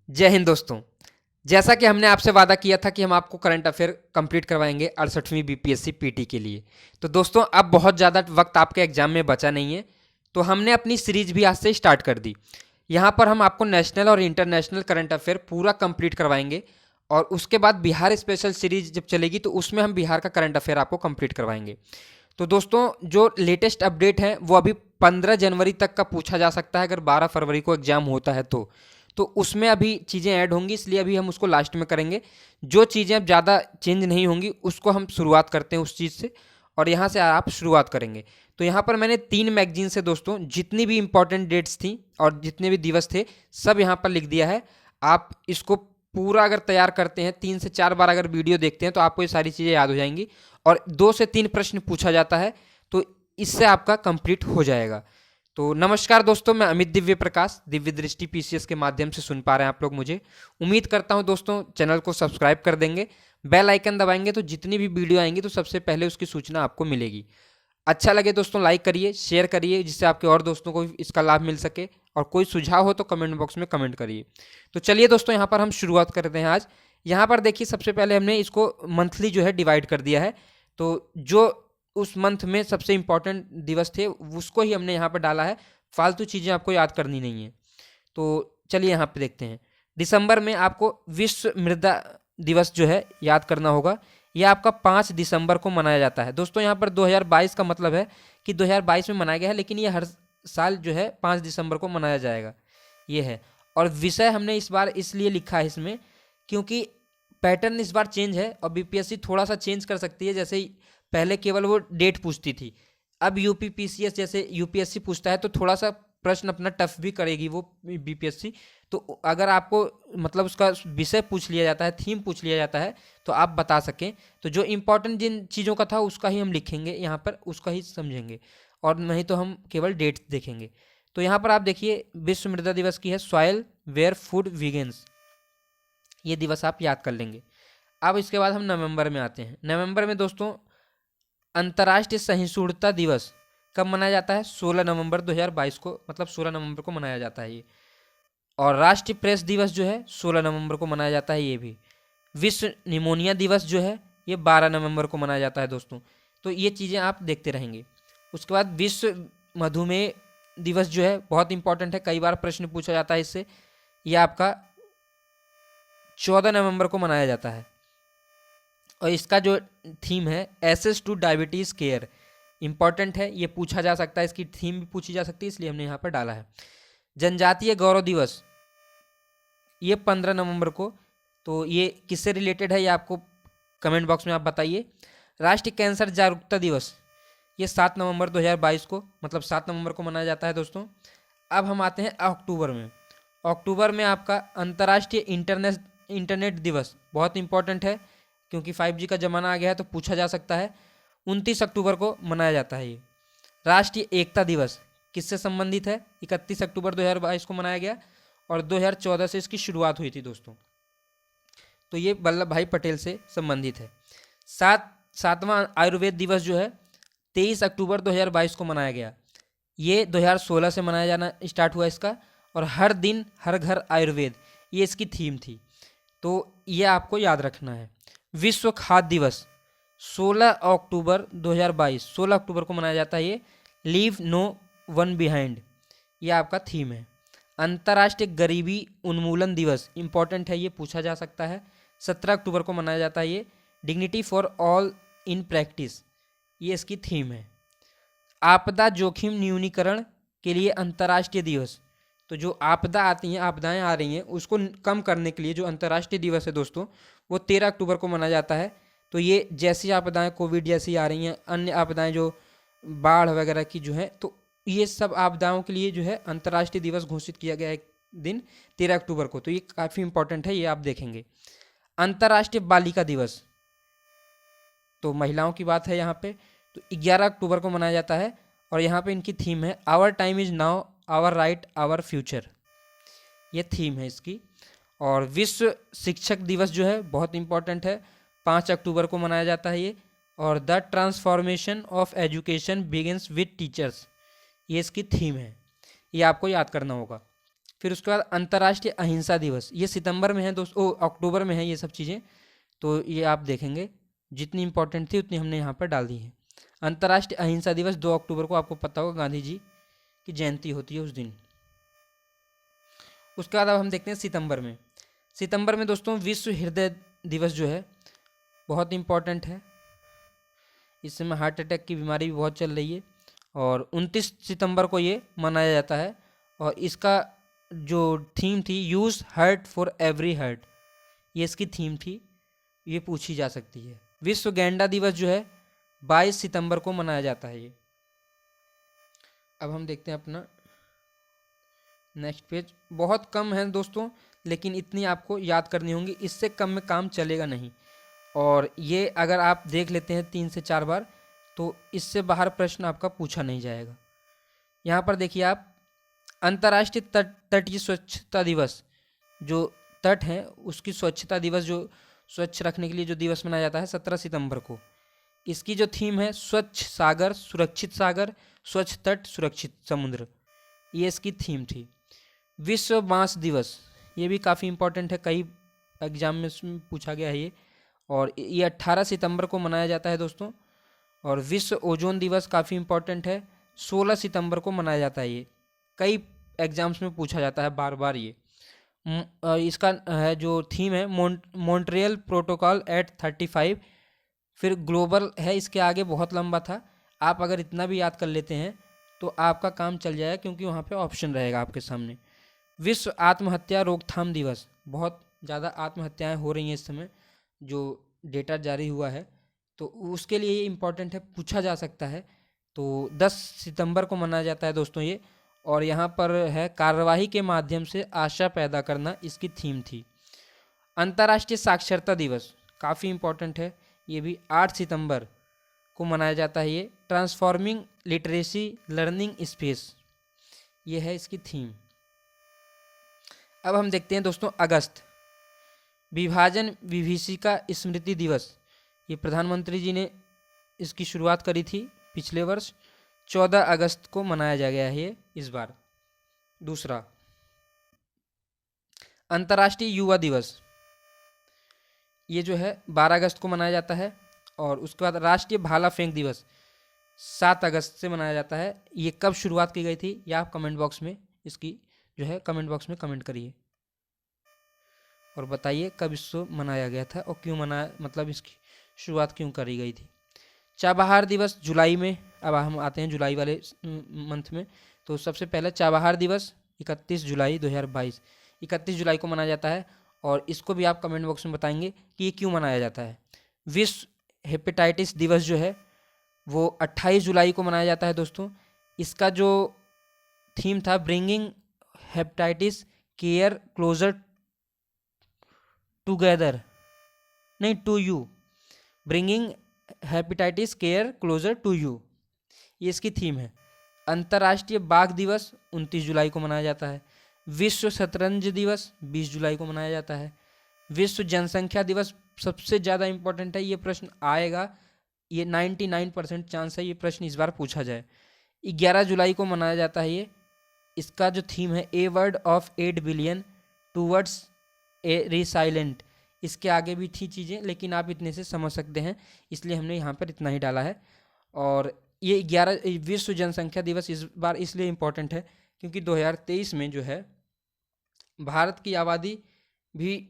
जय हिंद दोस्तों। जैसा कि हमने आपसे वादा किया था कि हम आपको करंट अफेयर कंप्लीट करवाएंगे 68वीं बीपीएससी पीटी के लिए। तो दोस्तों अब बहुत ज़्यादा वक्त आपके एग्जाम में बचा नहीं है, तो हमने अपनी सीरीज भी आज से स्टार्ट कर दी। यहाँ पर हम आपको नेशनल और इंटरनेशनल करंट अफेयर पूरा कंप्लीट करवाएंगे और उसके बाद बिहार स्पेशल सीरीज जब चलेगी तो उसमें हम बिहार का करंट अफेयर आपको कंप्लीट करवाएंगे। तो दोस्तों जो लेटेस्ट अपडेट है वो अभी 15 जनवरी तक का पूछा जा सकता है, अगर 12 फरवरी को एग्जाम होता है तो उसमें अभी चीज़ें ऐड होंगी, इसलिए अभी हम उसको लास्ट में करेंगे। जो चीज़ें अब ज़्यादा चेंज नहीं होंगी उसको हम शुरुआत करते हैं उस चीज़ से, और यहाँ से आप शुरुआत करेंगे। तो यहाँ पर मैंने 3 मैगजीन से दोस्तों जितनी भी इंपॉर्टेंट डेट्स थी और जितने भी दिवस थे सब यहाँ पर लिख दिया है। आप इसको पूरा अगर तैयार करते हैं, 3 से 4 बार अगर वीडियो देखते हैं तो आपको ये सारी चीज़ें याद हो जाएंगी, और 2 से 3 प्रश्न पूछा जाता है तो इससे आपका कंप्लीट हो जाएगा। तो नमस्कार दोस्तों, मैं अमित दिव्य प्रकाश, दिव्य दृष्टि पीसीएस के माध्यम से सुन पा रहे हैं आप लोग मुझे। उम्मीद करता हूं दोस्तों चैनल को सब्सक्राइब कर देंगे, बेल आइकन दबाएंगे तो जितनी भी वीडियो आएंगी तो सबसे पहले उसकी सूचना आपको मिलेगी। अच्छा लगे दोस्तों लाइक करिए, शेयर करिए, जिससे आपके और दोस्तों को इसका लाभ मिल सके, और कोई सुझाव हो तो कमेंट बॉक्स में कमेंट करिए। तो चलिए दोस्तों यहाँ पर हम शुरुआत करते हैं आज। यहाँ पर देखिए सबसे पहले हमने इसको मंथली जो है डिवाइड कर दिया है, तो जो उस मंथ में सबसे इंपॉर्टेंट दिवस थे उसको ही हमने यहाँ पर डाला है, फालतू चीज़ें आपको याद करनी नहीं है। तो चलिए यहाँ पे देखते हैं। दिसंबर में आपको विश्व मृदा दिवस जो है याद करना होगा। यह आपका 5 दिसंबर को मनाया जाता है। दोस्तों यहाँ पर 2022 का मतलब है कि 2022 में मनाया गया है, लेकिन ये हर साल जो है 5 दिसंबर को मनाया जाएगा, ये है। और विषय हमने इस बार इसलिए लिखा है इसमें क्योंकि पैटर्न इस बार चेंज है और बीपीएससी थोड़ा सा चेंज कर सकती है। जैसे पहले केवल वो डेट पूछती थी, अब यूपी पीसीएस जैसे यूपीएससी पूछता है तो थोड़ा सा प्रश्न अपना टफ भी करेगी वो बीपीएससी। तो अगर आपको मतलब उसका विषय पूछ लिया जाता है, थीम पूछ लिया जाता है, तो आप बता सकें, तो जो इंपॉर्टेंट जिन चीज़ों का था उसका ही हम लिखेंगे यहाँ पर, उसका ही समझेंगे, और नहीं तो हम केवल डेट्स देखेंगे। तो यहाँ पर आप देखिए विश्व मृदा दिवस की है सॉयल वेयर फूड वीगेंस, ये दिवस आप याद कर लेंगे। अब इसके बाद हम नवंबर में आते हैं। नवंबर में दोस्तों अंतर्राष्ट्रीय सहिष्णुता दिवस कब मनाया जाता है? 16 नवंबर 2022 को, मतलब 16 नवंबर को मनाया जाता है ये। और राष्ट्रीय प्रेस दिवस जो है 16 नवंबर को मनाया जाता है ये भी। विश्व निमोनिया दिवस जो है ये 12 नवंबर को मनाया जाता है दोस्तों। तो ये चीज़ें आप देखते रहेंगे। उसके बाद विश्व मधुमेह दिवस जो है बहुत इंपॉर्टेंट है, कई बार प्रश्न पूछा जाता है इससे। यह आपका 14 नवंबर को मनाया जाता है, और इसका जो थीम है assess two diabetes care, important है, ये पूछा जा सकता है, इसकी थीम भी पूछी जा सकती है, इसलिए हमने यहाँ पर डाला है। जनजातीय गौरव दिवस ये 15 नवंबर को, तो ये किससे रिलेटेड है ये आपको कमेंट बॉक्स में आप बताइए। राष्ट्रीय कैंसर जागरूकता दिवस ये 7 नवंबर 2022 को, मतलब 7 नवंबर को मनाया जाता है दोस्तों। अब हम आते हैं अक्टूबर में। अक्टूबर में आपका अंतर्राष्ट्रीय इंटरनेट दिवस बहुत इंपॉर्टेंट है, क्योंकि 5G का ज़माना आ गया है तो पूछा जा सकता है। 29 अक्टूबर को मनाया जाता है ये। राष्ट्रीय एकता दिवस किससे संबंधित है? 31 अक्टूबर 2022 को मनाया गया, और 2014 से इसकी शुरुआत हुई थी दोस्तों। तो ये वल्लभ भाई पटेल से संबंधित है। 7वां आयुर्वेद दिवस जो है 23 अक्टूबर 2022 को मनाया गया। ये 2016 से मनाया जाना स्टार्ट हुआ इसका, और हर दिन हर घर आयुर्वेद ये इसकी थीम थी, तो ये आपको याद रखना है। विश्व खाद्य दिवस 16 अक्टूबर 2022, 16 अक्टूबर को मनाया जाता है ये। लीव नो वन बिहाइंड ये आपका थीम है। अंतर्राष्ट्रीय गरीबी उन्मूलन दिवस इंपॉर्टेंट है, ये पूछा जा सकता है। 17 अक्टूबर को मनाया जाता है ये। Dignity for all in practice ये इसकी थीम है। आपदा जोखिम न्यूनीकरण के लिए अंतर्राष्ट्रीय दिवस, तो जो आपदा आती हैं, आपदाएं आ रही हैं, उसको कम करने के लिए जो अंतर्राष्ट्रीय दिवस है दोस्तों वो 13 अक्टूबर को मनाया जाता है। तो ये जैसी आपदाएं कोविड जैसी आ रही हैं, अन्य आपदाएं जो बाढ़ वगैरह की जो है, तो ये सब आपदाओं के लिए जो है अंतर्राष्ट्रीय दिवस घोषित किया गया है एक दिन 13 अक्टूबर को, तो ये काफ़ी इंपॉर्टेंट है, ये आप देखेंगे। अंतर्राष्ट्रीय बालिका दिवस, तो महिलाओं की बात है यहाँ पे, तो 11 अक्टूबर को मनाया जाता है, और यहाँ पे इनकी थीम है our time is now, our right, our future, ये थीम है इसकी। और विश्व शिक्षक दिवस जो है बहुत इंपॉर्टेंट है, 5 अक्टूबर को मनाया जाता है ये। और the transformation of education begins with teachers ये इसकी थीम है, ये आपको याद करना होगा। फिर उसके बाद अंतर्राष्ट्रीय अहिंसा दिवस, ये सितंबर में है दोस्तों, अक्टूबर में है ये सब चीज़ें, तो ये आप देखेंगे जितनी इंपॉर्टेंट थी उतनी हमने यहाँ पर डाल दी है। अंतर्राष्ट्रीय अहिंसा दिवस 2 अक्टूबर को, आपको पता होगा गांधी जी की जयंती होती है उस दिन। उसके बाद अब हम देखते हैं सितंबर में दोस्तों विश्व हृदय दिवस जो है बहुत इम्पॉर्टेंट है। इस समय हार्ट अटैक की बीमारी भी बहुत चल रही है और 29 सितंबर को ये मनाया जाता है। और इसका जो थीम थी, use heart for every heart, ये इसकी थीम थी, ये पूछी जा सकती है। विश्व गैंडा दिवस जो है 22 सितंबर को मनाया जाता है ये। अब हम देखते हैं अपना नेक्स्ट पेज। बहुत कम है दोस्तों, लेकिन इतनी आपको याद करनी होंगी, इससे कम में काम चलेगा नहीं। और ये अगर आप देख लेते हैं 3 से 4 बार तो इससे बाहर प्रश्न आपका पूछा नहीं जाएगा। यहाँ पर देखिए आप, अंतर्राष्ट्रीय तटीय स्वच्छता दिवस, जो तट है उसकी स्वच्छता दिवस, जो स्वच्छ रखने के लिए जो दिवस मनाया जाता है 17 सितंबर को। इसकी जो थीम है स्वच्छ सागर सुरक्षित सागर, स्वच्छ तट सुरक्षित समुद्र, ये इसकी थीम थी। विश्व बांस दिवस, ये भी काफ़ी इम्पोर्टेंट है, कई एग्जाम में पूछा गया है ये, और ये 18 सितंबर को मनाया जाता है दोस्तों। और विश्व ओजोन दिवस काफ़ी इम्पोर्टेंट है, 16 सितंबर को मनाया जाता है ये, कई एग्जाम्स में पूछा जाता है बार बार ये। इसका है जो थीम है मॉन्ट्रियल प्रोटोकॉल एट 35। फिर ग्लोबल है, इसके आगे बहुत लंबा था, आप अगर इतना भी याद कर लेते हैं तो आपका काम चल जाएगा, क्योंकि वहाँ पे ऑप्शन रहेगा आपके सामने। विश्व आत्महत्या रोकथाम दिवस, बहुत ज़्यादा आत्महत्याएं हो रही हैं इस समय, जो डेटा जारी हुआ है, तो उसके लिए ये इम्पोर्टेंट है, पूछा जा सकता है। तो 10 सितंबर को मनाया जाता है दोस्तों ये। और यहाँ पर है कार्यवाही के माध्यम से आशा पैदा करना, इसकी थीम थी। अंतर्राष्ट्रीय साक्षरता दिवस काफ़ी इम्पोर्टेंट है, ये भी 8 सितंबर को मनाया जाता है ये। ट्रांसफॉर्मिंग लिटरेसी लर्निंग स्पेस, ये है इसकी थीम। अब हम देखते हैं दोस्तों अगस्त, विभाजन विभीषिका स्मृति दिवस, ये प्रधानमंत्री जी ने इसकी शुरुआत करी थी पिछले वर्ष, 14 अगस्त को मनाया जा गया है ये इस बार। दूसरा, अंतर्राष्ट्रीय युवा दिवस, ये जो है 12 अगस्त को मनाया जाता है। और उसके बाद राष्ट्रीय भाला फेंक दिवस 7 अगस्त से मनाया जाता है। ये कब शुरुआत की गई थी, या आप कमेंट बॉक्स में इसकी जो है कमेंट बॉक्स में कमेंट करिए और बताइए कब इसको मनाया गया था और क्यों मनाया, मतलब इसकी शुरुआत क्यों करी गई थी। चाबहार दिवस जुलाई में, अब हम आते हैं जुलाई वाले मंथ में। तो सबसे पहले चाबहार दिवस 31 जुलाई 2022, 31 जुलाई को मनाया जाता है। और इसको भी आप कमेंट बॉक्स में बताएंगे कि ये क्यों मनाया जाता है। विश्व हेपेटाइटिस दिवस जो है वो 28 जुलाई को मनाया जाता है दोस्तों। इसका जो थीम था, bringing hepatitis care closer together, नहीं to you, bringing hepatitis care closer to you, ये इसकी थीम है। अंतर्राष्ट्रीय बाघ दिवस 29 जुलाई को मनाया जाता है। विश्व शतरंज दिवस 20 जुलाई को मनाया जाता है। विश्व जनसंख्या दिवस सबसे ज़्यादा इम्पोर्टेंट है, ये प्रश्न आएगा, ये 99% चांस है ये प्रश्न इस बार पूछा जाए। 11 जुलाई को मनाया जाता है ये। इसका जो थीम है a word of 8 billion towards a resilient, इसके आगे भी थी चीज़ें, लेकिन आप इतने से समझ सकते हैं, इसलिए हमने यहाँ पर इतना ही डाला है। और ये 11 विश्व जनसंख्या दिवस इस बार इसलिए इम्पोर्टेंट है क्योंकि 2023 में जो है भारत की आबादी भी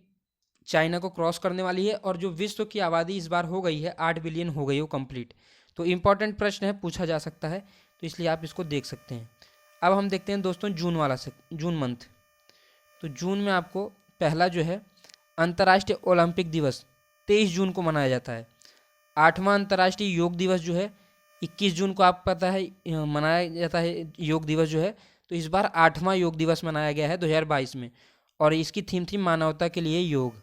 चाइना को क्रॉस करने वाली है, और जो विश्व की आबादी इस बार हो गई है 8 बिलियन हो गई हो कंप्लीट। तो इम्पॉर्टेंट प्रश्न है, पूछा जा सकता है, तो इसलिए आप इसको देख सकते हैं। अब हम देखते हैं दोस्तों जून वाला जून मंथ। तो जून में आपको पहला जो है अंतर्राष्ट्रीय ओलंपिक दिवस 23 जून को मनाया जाता है। 8वां अंतर्राष्ट्रीय योग दिवस जो है 21 जून को आप पता है मनाया जाता है योग दिवस जो है। तो इस बार 8वां योग दिवस मनाया गया है 2022 में, और इसकी थीम थी मानवता के लिए योग।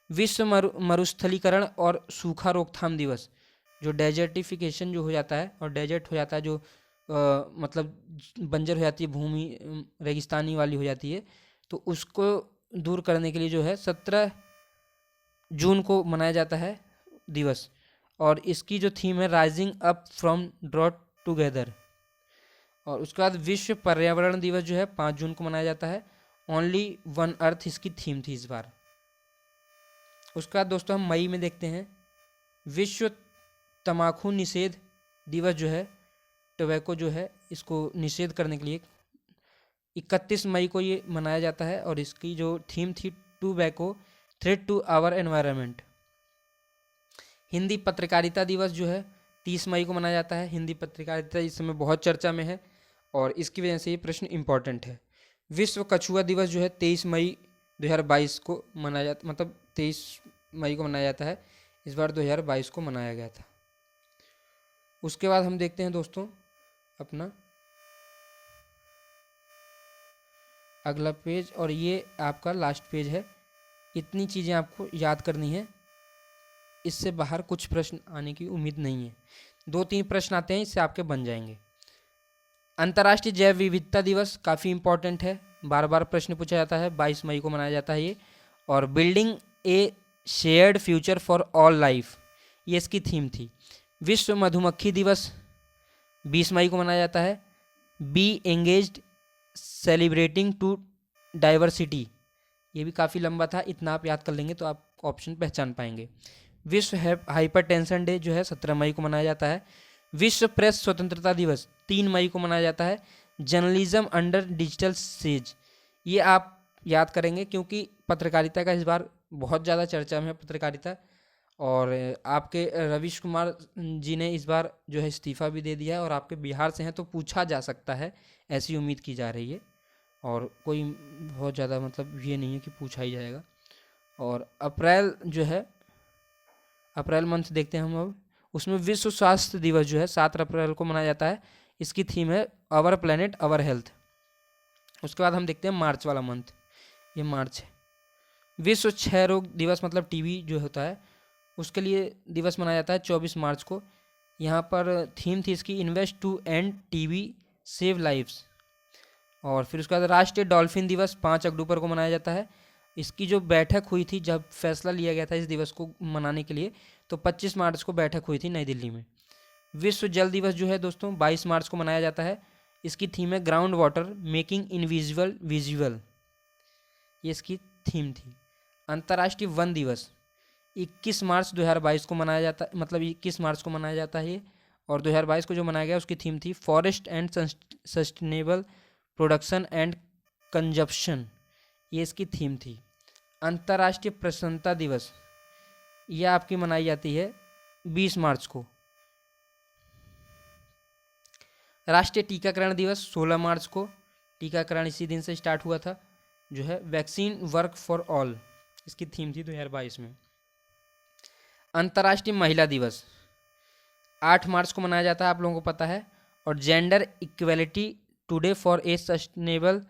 विश्व मरुस्थलीकरण और सूखा रोकथाम दिवस, जो डेजर्टिफिकेशन जो हो जाता है और डेजर्ट हो जाता है, जो मतलब बंजर हो जाती है भूमि, रेगिस्तानी वाली हो जाती है, तो उसको दूर करने के लिए जो है 17 जून को मनाया जाता है दिवस। और इसकी जो थीम है rising up from drought together. और उसके बाद विश्व पर्यावरण दिवस जो है 5 जून को मनाया जाता है। ओनली वन अर्थ इसकी थीम थी इस बार। उसके बाद दोस्तों हम मई में देखते हैं, विश्व तम्बाकू निषेध दिवस जो है, टोबैको जो है इसको निषेध करने के लिए 31 मई को ये मनाया जाता है, और इसकी जो थीम थी tobacco threat to our environment. Hindi पत्रकारिता दिवस जो है 30 मई को मनाया जाता है। हिंदी पत्रकारिता इस समय बहुत चर्चा में है और इसकी वजह से ये प्रश्न इम्पॉर्टेंट है। विश्व कछुआ दिवस जो है 23 मई 2022 को मनाया जाता, मतलब 23 मई को मनाया जाता है। इस बार 2022 को मनाया गया था। उसके बाद हम देखते हैं दोस्तों अपना अगला पेज, और ये आपका लास्ट पेज है। इतनी चीज़ें आपको याद करनी है, इससे बाहर कुछ प्रश्न आने की उम्मीद नहीं है। 2-3 प्रश्न आते हैं, इससे आपके बन जाएंगे। अंतर्राष्ट्रीय जैव विविधता दिवस काफ़ी इंपॉर्टेंट है, बार बार प्रश्न पूछा जाता है। 22 मई को मनाया जाता है ये। और building A shared future for all life, ये इसकी थीम थी। विश्व मधुमक्खी दिवस 20 मई को मनाया जाता है। Be engaged celebrating to diversity, ये भी काफ़ी लंबा था, इतना आप याद कर लेंगे तो आप ऑप्शन पहचान पाएंगे। विश्व हाइपरटेंशन डे जो है 17 मई को मनाया जाता है। विश्व प्रेस स्वतंत्रता दिवस 3 मई को मनाया जाता है। जर्नलिज्म अंडर डिजिटल सेज, ये आप याद करेंगे क्योंकि पत्रकारिता का इस बार बहुत ज़्यादा चर्चा में है पत्रकारिता, और आपके रवीश कुमार जी ने इस बार जो है इस्तीफ़ा भी दे दिया है, और आपके बिहार से हैं तो पूछा जा सकता है, ऐसी उम्मीद की जा रही है, और कोई बहुत ज़्यादा मतलब ये नहीं है कि पूछा ही जाएगा। और अप्रैल जो है, अप्रैल मंथ देखते हैं हम अब, उसमें विश्व स्वास्थ्य दिवस जो है 7 अप्रैल को मनाया जाता है। इसकी थीम है आवर प्लेनेट आवर हेल्थ। उसके बाद हम देखते हैं मार्च वाला मंथ, ये मार्च है। विश्व क्षय रोग दिवस, मतलब टीबी जो होता है उसके लिए दिवस मनाया जाता है 24 मार्च को। यहाँ पर थीम थी इसकी invest to end TB save lives. और फिर उसके बाद राष्ट्रीय डॉल्फिन दिवस 5 अक्टूबर को मनाया जाता है। इसकी जो बैठक हुई थी, जब फैसला लिया गया था इस दिवस को मनाने के लिए, तो 25 मार्च को बैठक हुई थी नई दिल्ली में। विश्व जल दिवस जो है दोस्तों 22 मार्च को मनाया जाता है। इसकी थीम है ground water making invisible visual, ये इसकी थीम थी। अंतर्राष्ट्रीय वन दिवस 21 मार्च 2022 को मनाया जाता है, मतलब 21 मार्च को मनाया जाता है ये। और 2022 को जो मनाया गया उसकी थीम थी forest and sustainable production and consumption, ये इसकी थीम थी। अंतर्राष्ट्रीय प्रसन्नता दिवस, यह आपकी मनाई जाती है 20 मार्च को। राष्ट्रीय टीकाकरण दिवस 16 मार्च को, टीकाकरण इसी दिन से स्टार्ट हुआ था, जो है वैक्सीन वर्क फॉर ऑल, इसकी थीम थी 2022 में। अंतर्राष्ट्रीय महिला दिवस 8 मार्च को मनाया जाता है, आप लोगों को पता है। और gender equality today for a sustainable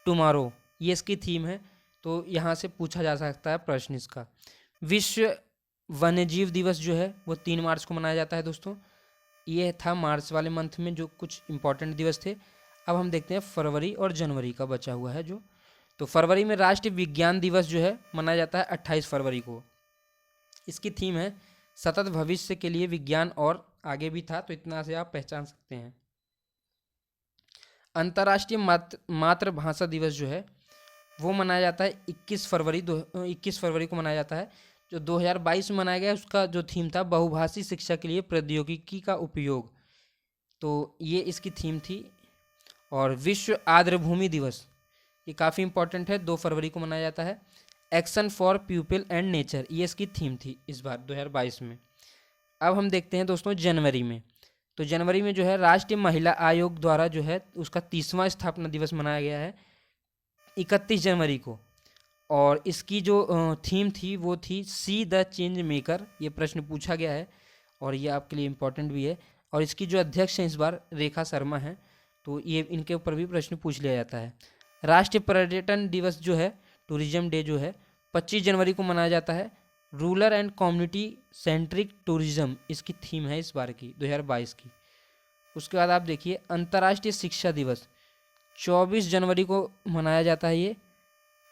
tomorrow, ये इसकी थीम है, तो यहाँ से पूछा जा सकता है प्रश्न इसका। विश्व वन्यजीव दिवस जो है वो 3 मार्च को मनाया जाता है दोस्तों। ये था मार्च वाले मंथ में जो कुछ इंपॉर्टेंट दिवस थे। अब हम देखते हैं फरवरी और जनवरी का बचा हुआ है जो। तो फरवरी में राष्ट्रीय विज्ञान दिवस जो है मनाया जाता है 28 फरवरी को। इसकी थीम है सतत भविष्य के लिए विज्ञान, और आगे भी था तो इतना से आप पहचान सकते हैं। अंतर्राष्ट्रीय मातृभाषा दिवस जो है वो मनाया जाता है 21 फरवरी को मनाया जाता है। जो 2022 में मनाया गया उसका जो थीम था बहुभाषी शिक्षा के लिए प्रौद्योगिकी का उपयोग, तो ये इसकी थीम थी। और विश्व आर्द्रभूमि दिवस, ये काफ़ी इंपॉर्टेंट है, 2 फरवरी को मनाया जाता है। Action for people and nature, ये इसकी थीम थी इस बार 2022 में। अब हम देखते हैं दोस्तों जनवरी में। तो जनवरी में जो है राष्ट्रीय महिला आयोग द्वारा जो है उसका 30वां स्थापना दिवस मनाया गया है 31 जनवरी को। और इसकी जो थीम थी वो थी सी द चेंज मेकर, ये प्रश्न पूछा गया है और ये आपके लिए इम्पोर्टेंट भी है। और इसकी जो अध्यक्ष हैं इस बार रेखा शर्मा हैं, तो ये इनके ऊपर भी प्रश्न पूछ लिया जाता है। राष्ट्रीय पर्यटन दिवस जो है टूरिज्म डे जो है 25 जनवरी को मनाया जाता है। Rural and community centric tourism इसकी थीम है इस बार की 2022 की। उसके बाद आप देखिए अंतर्राष्ट्रीय शिक्षा दिवस 24 जनवरी को मनाया जाता है ये,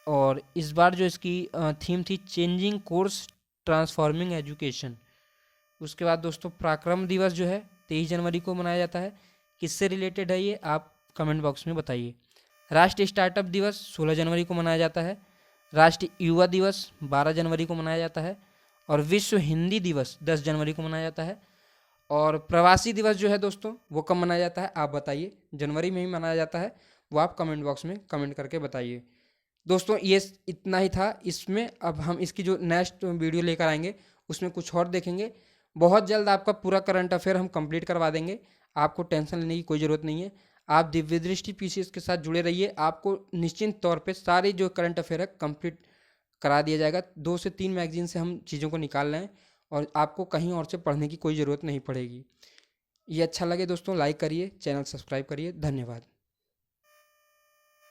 और इस बार जो इसकी थीम थी चेंजिंग कोर्स ट्रांसफॉर्मिंग एजुकेशन। उसके बाद दोस्तों पराक्रम दिवस जो है 23 जनवरी को मनाया जाता है। किससे रिलेटेड है ये आप कमेंट बॉक्स में बताइए। राष्ट्रीय स्टार्टअप दिवस 16 जनवरी को मनाया जाता है। राष्ट्रीय युवा दिवस 12 जनवरी को मनाया जाता है। और विश्व हिंदी दिवस 10 जनवरी को मनाया जाता है। और प्रवासी दिवस जो है दोस्तों वो कब मनाया जाता है आप बताइए। जनवरी में ही मनाया जाता है, वो आप कमेंट बॉक्स में कमेंट करके बताइए। दोस्तों ये इतना ही था इसमें। अब हम इसकी जो नेक्स्ट वीडियो लेकर आएंगे उसमें कुछ और देखेंगे। बहुत जल्द आपका पूरा करंट अफेयर हम कंप्लीट करवा देंगे, आपको टेंशन लेने की कोई ज़रूरत नहीं है। आप दिव्य दृष्टि पीसीएस के साथ जुड़े रहिए, आपको निश्चिंत तौर पे सारे जो करंट अफेयर है कंप्लीट करा दिया जाएगा। 2 से 3 मैगजीन से हम चीज़ों को निकाल रहे हैं और आपको कहीं और से पढ़ने की कोई ज़रूरत नहीं पड़ेगी। ये अच्छा लगे दोस्तों लाइक करिए, चैनल सब्सक्राइब करिए। धन्यवाद।